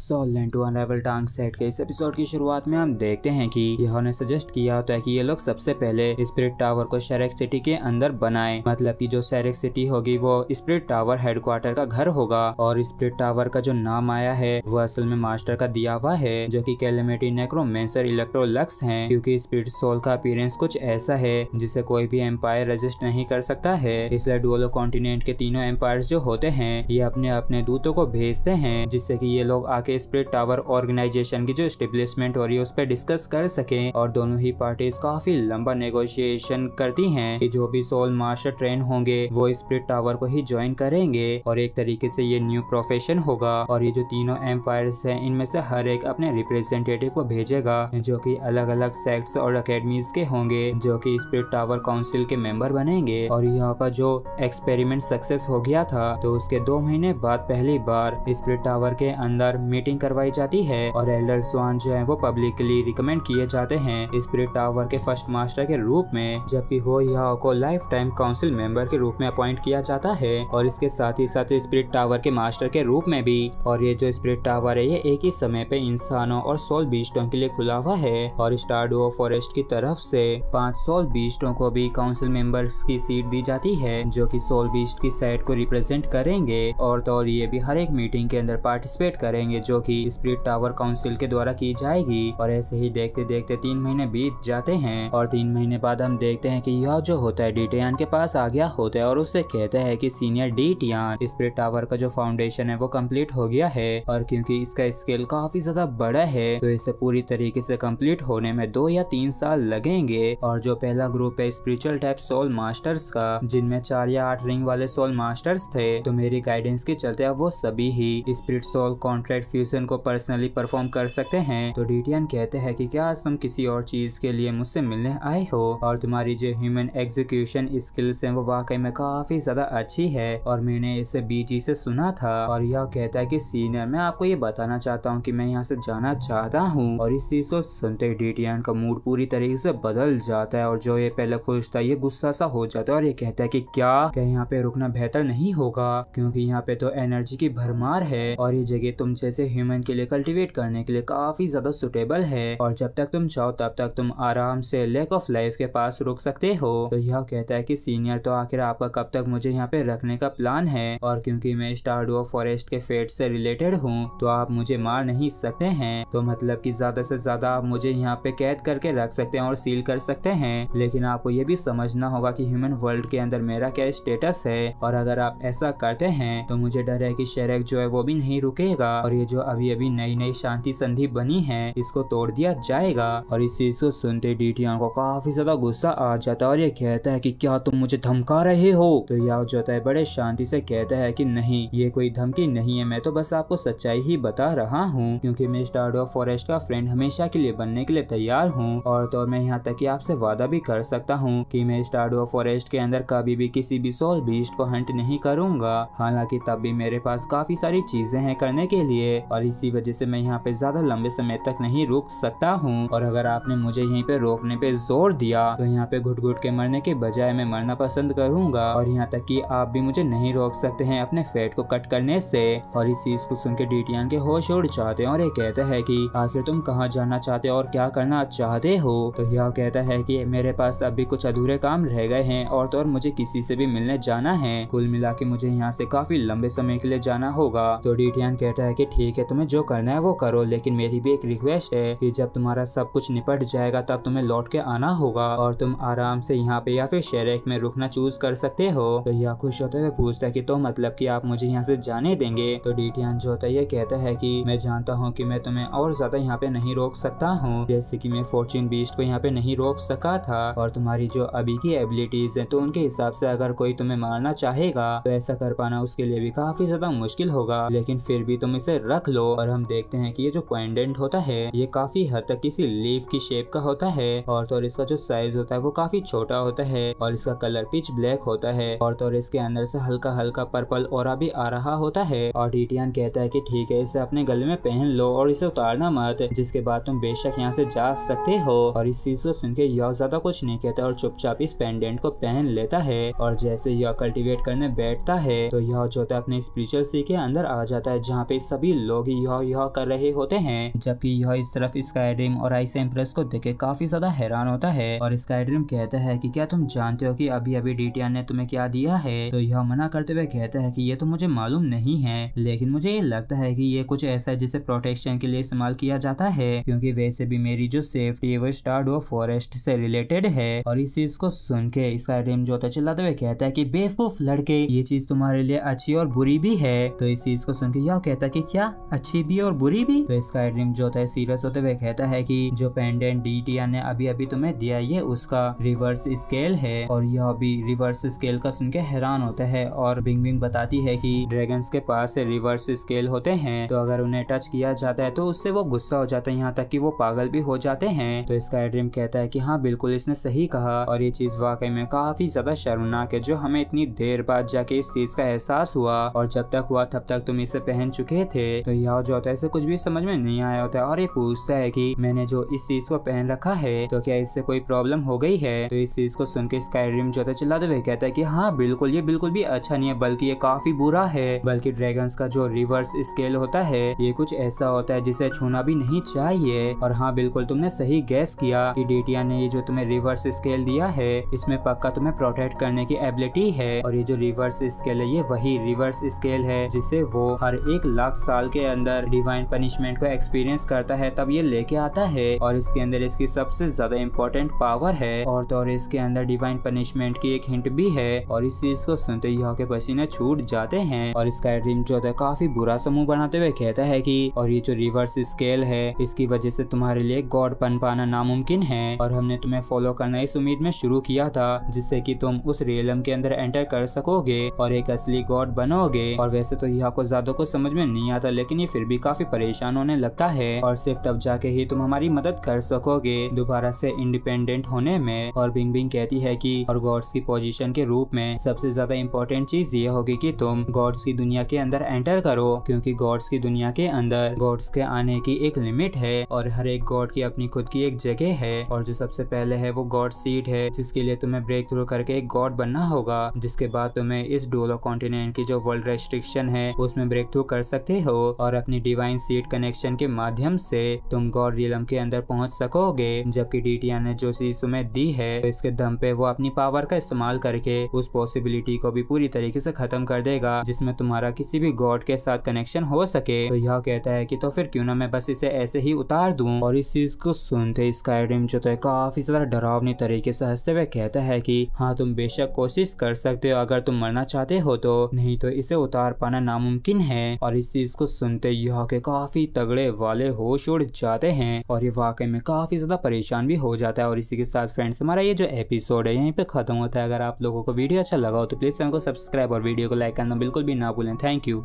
Solvent to अनराइवल टांग set के इस एपिसोड की शुरुआत में हम देखते हैं कि यह ने सजेस्ट किया होता है कि ये लोग सबसे पहले स्पिरिट टावर को शेरेक सिटी के अंदर बनाएं। मतलब कि जो शेरेक सिटी होगी वो स्पिरिट टावर हेडक्वार्टर का घर होगा और स्पिरिट टावर का जो नाम आया है वो असल में मास्टर का दिया हुआ है जो कि कैलेमिटी नेक्रोमेंसर इलेक्ट्रोलक्स हैं, क्योंकि स्पिरिट सोल का अपीयरेंस कुछ ऐसा है जिसे कोई भी एम्पायर रेजिस्ट नहीं कर सकता है। इसलिए डुअलो कॉन्टिनेंट के तीनों एम्पायर जो होते हैं ये अपने अपने दूतों को भेजते हैं जिससे कि ये लोग आके स्पिरिट टावर ऑर्गेनाइजेशन की जो एस्टेब्लिशमेंट हो रही है उस पर डिस्कस कर सके। और दोनों ही पार्टीज काफी लंबा नेगोशिएशन करती हैं कि जो भी सोल मास्टर ट्रेन होंगे वो स्पिरिट टावर को ही ज्वाइन करेंगे और एक तरीके से ये न्यू प्रोफेशन होगा। और ये जो तीनों एम्पायर्स हैं इनमें से हर एक अपने रिप्रेजेंटेटिव को भेजेगा जो कि अलग अलग सेक्ट्स और अकेडमीज के होंगे जो कि स्पिरिट टावर काउंसिल के मेंबर बनेंगे। और यहाँ का जो एक्सपेरिमेंट सक्सेस हो गया था तो उसके 2 महीने बाद पहली बार स्पिरिट टावर के अंदर मीटिंग करवाई जाती है और एल्डर स्वान जो है वो पब्लिकली रिकमेंड किए जाते हैं स्पिरिट टावर के फर्स्ट मास्टर के रूप में, जबकि हो याओ को लाइफ टाइम काउंसिल मेंबर के रूप में अपॉइंट किया जाता है और इसके साथ ही साथ स्पिरिट टावर के मास्टर के रूप में भी। और ये जो स्पिरिट टावर है ये एक ही समय पे इंसानों और सोल बीस्टों के लिए खुला हुआ है और स्टारडुओ फॉरेस्ट की तरफ से 5 सोल बीस्टों को भी काउंसिल मेंबर्स की सीट दी जाती है जो कि सोल बीस्ट की साइड को रिप्रेजेंट करेंगे और तो और ये भी हर एक मीटिंग के अंदर पार्टिसिपेट करेंगे जो कि स्पिरिट टावर काउंसिल के द्वारा की जाएगी। और ऐसे ही देखते देखते 3 महीने बीत जाते हैं और 3 महीने बाद हम देखते हैं कि यह जो होता है डीटियान के पास आ गया होता है और उससे कहता है कि सीनियर डीटियान स्पिरिट टावर का जो फाउंडेशन है वो कंप्लीट हो गया है और क्योंकि इसका स्केल काफी ज्यादा बड़ा है तो इसे पूरी तरीके से कंप्लीट होने में 2 या 3 साल लगेंगे। और जो पहला ग्रुप है स्पिरिचुअल टाइप सोल मास्टर्स का जिनमें 4 या 8 रिंग वाले सोल मास्टर्स थे, तो मेरी गाइडेंस के चलते अब वो सभी ही स्पिरिट सोल कॉन्ट्रैक्ट फ्यूजन को पर्सनली परफॉर्म कर सकते हैं। तो डीटियन कहते हैं कि क्या तुम किसी और चीज के लिए मुझसे मिलने आए हो और तुम्हारी जो ह्यूमन एग्जीक्यूशन स्किल्स हैं वो वाकई में काफी ज्यादा अच्छी है और मैंने इसे बीजी से सुना था। और यह कहता है कि सीनियर मैं आपको ये बताना चाहता हूँ कि मैं यहाँ से जाना चाहता हूँ। और इस चीज को सुनते डीटियन का मूड पूरी तरीके से बदल जाता है और जो ये पहले खुश था ये गुस्सा सा हो जाता है और ये कहता है कि क्या यहाँ पे रुकना बेहतर नहीं होगा क्योंकि यहाँ पे तो एनर्जी की भरमार है और ये जगह तुम जैसे ह्यूमन के लिए कल्टीवेट करने के लिए काफी ज्यादा सुटेबल है और जब तक तुम चाहो तब तक तुम आराम से लेक ऑफ लाइफ के पास रुक सकते हो। तो यह कहता है कि सीनियर तो आखिर आपका कब तक मुझे यहाँ पे रखने का प्लान है और क्योंकि मैं स्टारडुओ फॉरेस्ट के फेट से रिलेटेड हूँ तो आप मुझे मार नहीं सकते हैं, तो मतलब कि ज्यादा से ज्यादा आप मुझे यहाँ पे कैद करके रख सकते हैं और सील कर सकते हैं, लेकिन आपको ये भी समझना होगा कि ह्यूमन वर्ल्ड के अंदर मेरा क्या स्टेटस है और अगर आप ऐसा करते हैं तो मुझे डर है कि शेरेक जो है वो भी नहीं रुकेगा और ये जो अभी अभी नई नई शांति संधि बनी है इसको तोड़ दिया जाएगा। और इस चीज को सुनते डीटियन को काफी ज्यादा गुस्सा आ जाता है और ये कहता है कि क्या तुम मुझे धमका रहे हो। तो याओ जो है बड़े शांति से कहता है कि नहीं ये कोई धमकी नहीं है, मैं तो बस आपको सच्चाई ही बता रहा हूँ क्योंकि मैं स्टारडुओ फॉरेस्ट का फ्रेंड हमेशा के लिए बनने के लिए तैयार हूँ और तो मैं यहाँ तक कि आपसे वादा भी कर सकता हूँ कि मैं स्टारडुओ फॉरेस्ट के अंदर कभी भी किसी भी सोल बीस्ट को हंट नहीं करूंगा। हालांकि तब भी मेरे पास काफी सारी चीजें हैं करने के लिए और इसी वजह से मैं यहाँ पे ज्यादा लंबे समय तक नहीं रुक सकता हूँ और अगर आपने मुझे यहीं पे रोकने पे जोर दिया तो यहाँ पे घुट घुट के मरने के बजाय मैं मरना पसंद करूंगा और यहाँ तक कि आप भी मुझे नहीं रोक सकते हैं अपने फेट को कट करने से। और इस चीज को सुन के डीटियन के होश उड़ जाते हैं और ये कहता है कि आखिर तुम कहाँ जाना चाहते हो और क्या करना चाहते हो। तो यह कहता है कि मेरे पास अभी कुछ अधूरे काम रह गए हैं और तो और मुझे किसी से भी मिलने जाना है, कुल मिला के मुझे यहाँ से काफी लंबे समय के लिए जाना होगा। तो डीटियन कहता है कि ठीक है तुम्हें जो करना है वो करो, लेकिन मेरी भी एक रिक्वेस्ट है कि जब तुम्हारा सब कुछ निपट जाएगा तब तुम्हें लौट के आना होगा और तुम आराम से यहाँ पे या फिर शेरेक में रुकना चूज कर सकते हो। तो यह खुश होते हुए पूछता है कि तो मतलब कि आप मुझे यहाँ से जाने देंगे। तो डीटियन जो होता है ये कहता है कि मैं जानता हूँ कि मैं तुम्हें और ज्यादा यहाँ पे नहीं रोक सकता हूँ, जैसे कि मैं फॉर्च्यून बीस्ट को यहाँ पे नहीं रोक सका था और तुम्हारी जो अभी की एबिलिटीज है तो उनके हिसाब से अगर कोई तुम्हें मारना चाहेगा तो ऐसा कर पाना उसके लिए भी काफी ज्यादा मुश्किल होगा, लेकिन फिर भी तुम इसे रख लो। और हम देखते हैं कि ये जो पेंडेंट होता है ये काफी हद तक किसी लीफ की शेप का होता है और तो इसका जो साइज होता है वो काफी छोटा होता है और इसका कलर पिच ब्लैक होता है और तो इसके अंदर से हल्का हल्का पर्पल ऑरा भी आ रहा होता है। और डीटियन कहता है कि ठीक है इसे अपने गले में पहन लो और इसे उतारना मत, जिसके बाद तुम बेशक यहाँ से जा सकते हो। और इस चीज को सुन के यह ज्यादा कुछ नहीं कहता और चुपचाप इस पेंडेंट को पहन लेता है और जैसे यह कल्टीवेट करने बैठता है तो यह जो होता है अपने स्पिरिचुअल सी के अंदर आ जाता है जहाँ पे सभी लोग यह कर रहे होते हैं, जबकि यह इस तरफ स्काईड्रीम और आइस एम्प्रेस को देख के काफी ज्यादा हैरान होता है। और स्काईड्रीम कहता है कि क्या तुम जानते हो कि अभी अभी डीटीआर ने तुम्हें क्या दिया है? तो यह मना करते हुए कहता है कि ये तो मुझे मालूम नहीं है, लेकिन मुझे ये लगता है कि ये कुछ ऐसा है जिसे प्रोटेक्शन के लिए इस्तेमाल किया जाता है, क्योंकि वैसे भी मेरी जो सेफ्टी है वो स्टारडो फॉरेस्ट से रिलेटेड है। और इस चीज को सुन के स्काईड्रीम जो चिल्लाते हुए कहता है कि बेवकूफ लड़के, ये चीज तुम्हारे लिए अच्छी और बुरी भी है। तो इस चीज को सुन के यह कहता है कि क्या अच्छी भी और बुरी भी? तो स्काईड्रीम जो है सीरियस होते हुए कहता है कि जो पेंडेंट डीटीआर ने अभी अभी तुम्हें दिया ये उसका रिवर्स स्केल है। और यह भी रिवर्स स्केल का सुन के हैरान होता है। और बिंग बिंग बताती है कि ड्रैगन्स के पास रिवर्स स्केल होते हैं, तो अगर उन्हें टच किया जाता है तो उससे वो गुस्सा हो जाते हैं, यहाँ तक कि वो पागल भी हो जाते हैं। तो स्काईड्रीम कहता है कि हाँ बिल्कुल इसने सही कहा, और ये चीज वाकई में काफी ज्यादा शर्मनाक है जो हमें इतनी देर बाद जाके इस चीज का एहसास हुआ, और जब तक हुआ तब तक तुम इसे पहन चुके थे। तो यह जो होता है इसे कुछ भी समझ में नहीं आया होता है, और ये पूछता है कि मैंने जो इस चीज को पहन रखा है तो क्या इससे कोई प्रॉब्लम हो गई है? तो इस चीज को सुन के स्काईड्रीम जो है चिल्लाते हुए कहता है कि हाँ बिल्कुल, ये बिल्कुल भी अच्छा नहीं है, बल्कि ये काफी बुरा है। बल्कि ड्रैगन्स का जो रिवर्स स्केल होता है ये कुछ ऐसा होता है जिसे छूना भी नहीं चाहिए। और हाँ बिल्कुल तुमने सही गैस किया कि डीटीआर ने ये जो तुम्हें रिवर्स स्केल दिया है इसमें पक्का तुम्हें प्रोटेक्ट करने की एबिलिटी है। और ये जो रिवर्स स्केल है ये वही रिवर्स स्केल है जिसे वो हर 1,00,000 साल के अंदर डिवाइन पनिशमेंट को एक्सपीरियंस करता है तब ये लेके आता है। और इसके अंदर इसकी सबसे ज्यादा इम्पोर्टेंट पावर है, और तो और इसके अंदर डिवाइन पनिशमेंट की एक हिंट भी है। और इस चीज को सुनते ही यहाँ के पसीने छूट जाते हैं। और स्काईड्रीम जो है काफी बुरा समूह बनाते हुए कहता है कि और ये जो रिवर्स स्केल है इसकी वजह से तुम्हारे लिए गॉड बन पाना नामुमकिन है, और हमने तुम्हें फॉलो करना इस उम्मीद में शुरू किया था जिससे कि तुम उस रियलम के अंदर एंटर कर सकोगे और एक असली गॉड बनोगे। और वैसे तो यहाँ को ज्यादा कुछ समझ में नहीं आता, लेकिन ये फिर भी काफी परेशान होने लगता है, और सिर्फ तब जाके ही तुम हमारी मदद कर सकोगे दोबारा से इंडिपेंडेंट होने में। और बिंग बिंग कहती है कि और गॉड्स की पोजीशन के रूप में सबसे ज्यादा इम्पोर्टेंट चीज ये होगी कि तुम गॉड्स की दुनिया के अंदर एंटर करो, क्योंकि गॉड्स की दुनिया के अंदर गॉड्स के आने की एक लिमिट है, और हर एक गॉड की अपनी खुद की एक जगह है। और जो सबसे पहले है वो गॉड सीट है, जिसके लिए तुम्हें ब्रेक थ्रू करके एक गॉड बनना होगा, जिसके बाद तुम्हें इस डोलो कॉन्टिनेंट की जो वर्ल्ड रेस्ट्रिक्शन है उसमें ब्रेक थ्रू कर सकते हो, और अपनी डिवाइन सीट कनेक्शन के माध्यम से तुम गॉड रियलम के अंदर पहुंच सकोगे। जबकि डीटीआर ने जो चीज तुम्हें दी है तो इसके दम पे वो अपनी पावर का इस्तेमाल करके उस पॉसिबिलिटी को भी पूरी तरीके से खत्म कर देगा जिसमें तुम्हारा किसी भी गॉड के साथ कनेक्शन हो सके। तो यह कहता है कि तो फिर क्यों ना मैं बस इसे ऐसे ही उतार दूं। और इस चीज को सुनते स्काईड्रीम जो है काफी ज्यादा डरावनी तरीके से हंसते हुए कहता है कि हाँ तुम बेशक कोशिश कर सकते हो अगर तुम मरना चाहते हो तो, नहीं तो इसे उतार पाना नामुमकिन है। और इस चीज को सुनते यहाँ के काफी तगड़े वाले होश उड़ जाते हैं, और ये वाकई में काफी ज्यादा परेशान भी हो जाता है। और इसी के साथ फ्रेंड्स हमारा ये जो एपिसोड है यहीं पे खत्म होता है। अगर आप लोगों को वीडियो अच्छा लगा हो तो प्लीज चैनल को सब्सक्राइब और वीडियो को लाइक करना बिल्कुल भी ना भूलें। Thank you.